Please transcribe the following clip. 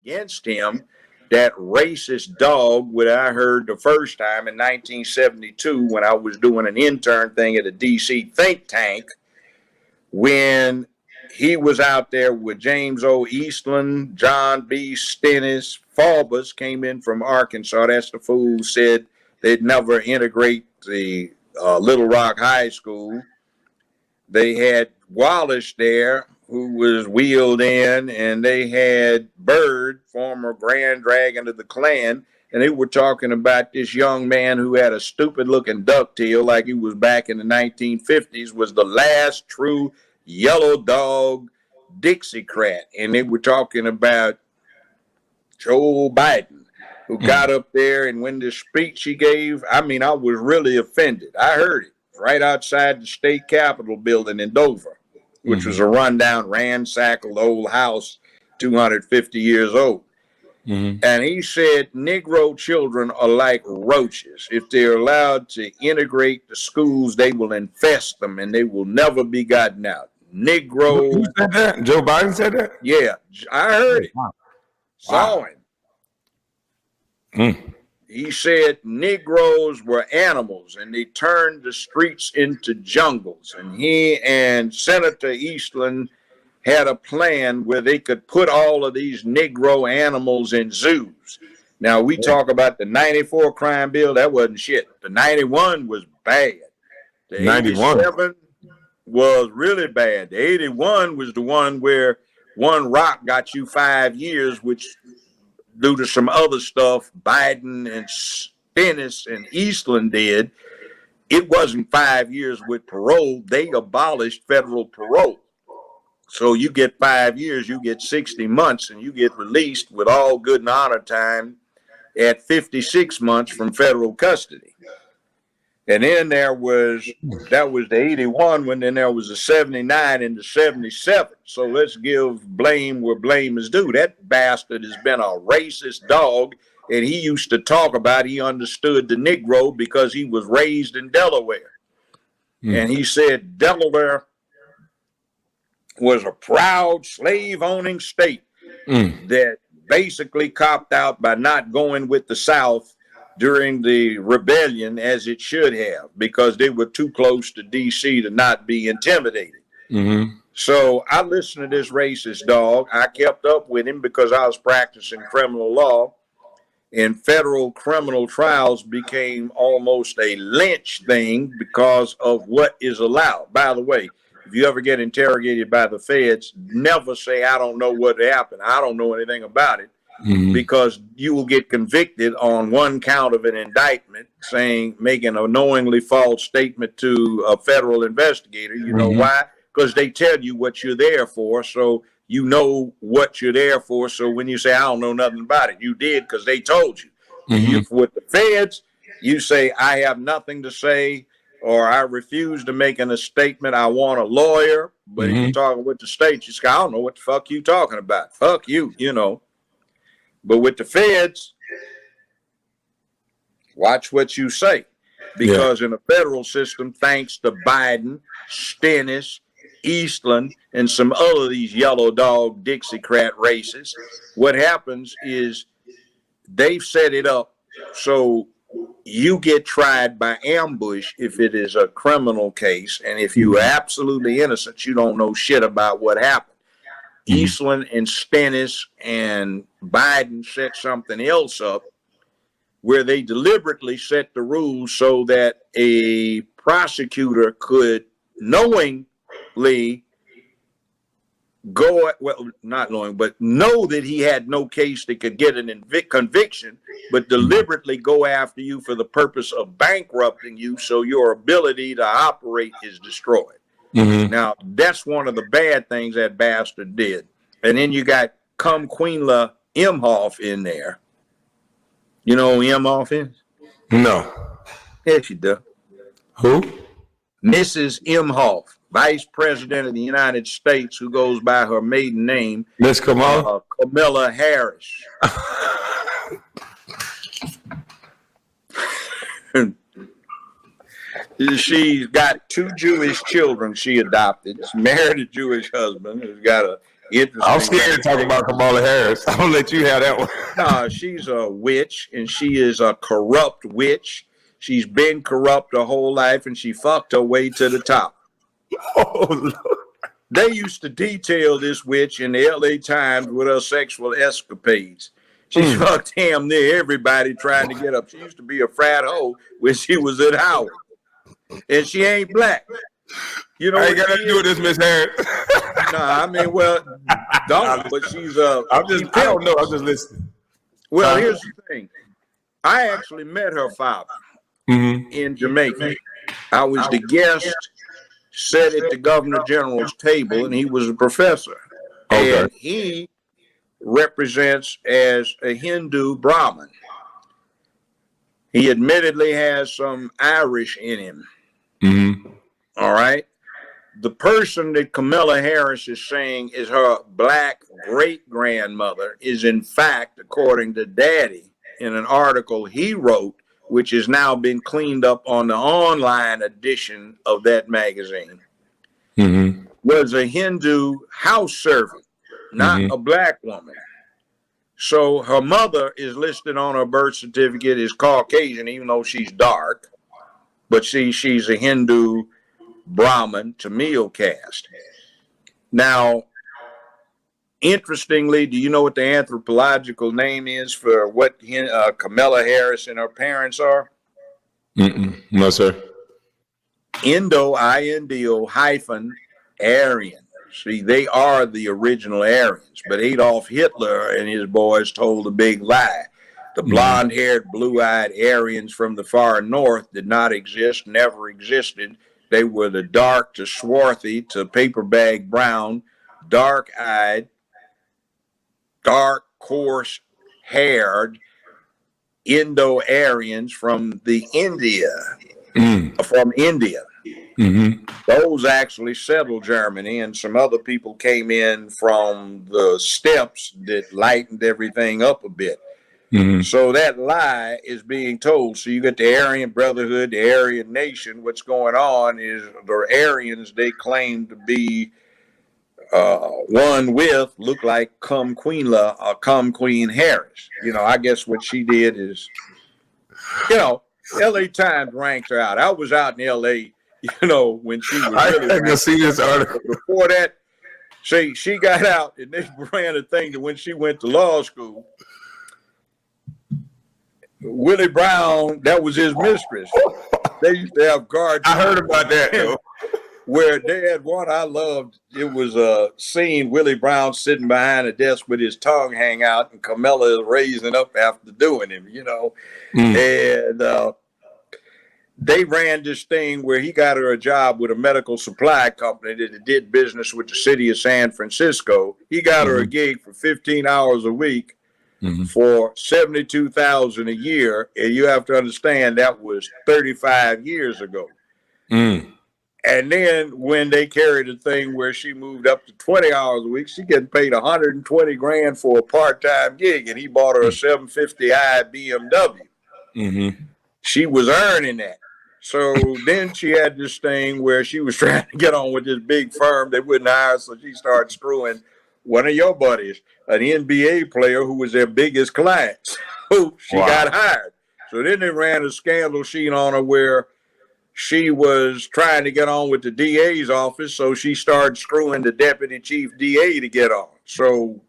against him, that racist dog, what I heard the first time in 1972 when I was doing an intern thing at a DC think tank, when he was out there with James O. Eastland, John B. Stennis, Faubus came in from Arkansas. That's the fool who said they'd never integrate the Little Rock High School. They had Wallace there, who was wheeled in, and they had Byrd, former Grand Dragon of the Klan, and they were talking about this young man who had a stupid-looking ducktail like he was back in the 1950s, was the last true yellow dog Dixiecrat. And they were talking about Joe Biden, who got up there, and when the speech he gave, I mean, I was really offended. I heard it right outside the state capitol building in Dover, which was a rundown, ransackled old house, 250 years old. And he said Negro children are like roaches. If they're allowed to integrate the schools, they will infest them and they will never be gotten out. Negro. Who said that? Joe Biden said that? Yeah, I heard it. Wow. Saw him. He said Negroes were animals and they turned the streets into jungles. And he and Senator Eastland had a plan where they could put all of these Negro animals in zoos. Now, we talk about the 94 crime bill. That wasn't shit. The 91 was bad. The 91 was really bad. The 81 was the one where one rock got you 5 years, which due to some other stuff Biden and Stennis and Eastland did. It wasn't 5 years with parole. They abolished federal parole. So you get 5 years, you get 60 months, and you get released with all good and honor time at 56 months from federal custody. And then that was the 81 one, then there was the 79 and the 77. So let's give blame where blame is due. That bastard has been a racist dog, and he used to talk about he understood the Negro because he was raised in Delaware. And he said Delaware was a proud slave-owning state that basically copped out by not going with the South during the rebellion as it should have, because they were too close to D.C. to not be intimidated. So I listened to this racist dog. I kept up with him because I was practicing criminal law, and federal criminal trials became almost a lynch thing because of what is allowed. By the way, if you ever get interrogated by the feds, never say, I don't know what happened. I don't know anything about it. Because you will get convicted on one count of an indictment saying, making a knowingly false statement to a federal investigator. You know why? Because they tell you what you're there for. So you know what you're there for. So when you say, I don't know nothing about it, you did because they told you. With the feds, you say, I have nothing to say, or I refuse to make a statement. I want a lawyer. But if you're talking with the state, you say, I don't know what the fuck you talking about. Fuck you, you know. But with the feds, watch what you say. Because in the federal system, thanks to Biden, Stennis, Eastland, and some other of these yellow dog Dixiecrat races, what happens is they've set it up so you get tried by ambush if it is a criminal case. And if you're absolutely innocent, you don't know shit about what happened. Eastland and Stennis and Biden set something else up where they deliberately set the rules so that a prosecutor could knowingly go, well, not knowing, but know that he had no case that could get an conviction, but deliberately go after you for the purpose of bankrupting you so your ability to operate is destroyed. Now, that's one of the bad things that bastard did. And then you got Queenla Imhoff in there. You know who Imhoff is? No. Yes, you do. Who? Mrs. Imhoff, Vice President of the United States, who goes by her maiden name. Miss Kamala? Kamala Harris. She's got 2 Jewish children she adopted. She married a Jewish husband who's got a I'm Interesting. scared to talk about Kamala Harris. I'm gonna let you have that one. She's a witch, and she is a corrupt witch. She's been corrupt her whole life, and she fucked her way to the top. Oh, Lord. They used to detail this witch in the LA Times with her sexual escapades. She fucked damn near everybody trying to get up. She used to be a frat hoe when she was at Howard. And she ain't black. You know I what ain't got nothing to do with this, Miss Harris. Nah, I mean, well, don't, but she's I don't know. I'm just listening. Well, here's the thing. I actually met her father in Jamaica. I was the guest, sat at the governor general's table, and he was a professor. Okay. And he represents as a Hindu Brahmin. He admittedly has some Irish in him. All right. The person that Kamala Harris is saying is her black great grandmother is, in fact, according to Daddy, in an article he wrote, which has now been cleaned up on the online edition of that magazine, was a Hindu house servant, not a black woman. So her mother is listed on her birth certificate as Caucasian, even though she's dark. But see, she's a Hindu Brahmin Tamil caste. Now, interestingly, do you know what the anthropological name is for what Kamala Harris and her parents are? No, sir. Indo, I-N-D-O hyphen Aryan. See, they are the original Aryans, but Adolf Hitler and his boys told a big lie. The blonde-haired, blue-eyed Aryans from the far north did not exist, never existed. They were the dark to swarthy to paper bag brown, dark-eyed, dark, coarse-haired Indo-Aryans from India. Those actually settled Germany, and some other people came in from the steppes that lightened everything up a bit. So that lie is being told. So you get the Aryan Brotherhood, the Aryan Nation. What's going on is the Aryans they claim to be one with look like Come Queenla or Come Queen Harris. You know, I guess what she did is, you know, LA Times ranked her out. I was out in LA, you know, when she was really I can see this article. Before that, see, she got out and they ran a thing that when she went to law school, Willie Brown, that was his mistress. They used to have guards. I heard about that, though. Where they had one I loved. It was a scene, Willie Brown sitting behind a desk with his tongue hang out and Kamala is raising up after doing him, you know. And they ran this thing where he got her a job with a medical supply company that did business with the city of San Francisco. He got her a gig for 15 hours a week for $72,000 a year. And you have to understand that was 35 years ago. And then when they carried a thing where she moved up to 20 hours a week, she getting paid $120,000 for a part-time gig, and he bought her a 750i BMW. She was earning that. So then she had this thing where she was trying to get on with this big firm. They wouldn't hire her, so she started screwing one of your buddies, an NBA player who was their biggest client. So she got hired. So then they ran a scandal sheet on her where she was trying to get on with the DA's office, so she started screwing the deputy chief DA to get on. So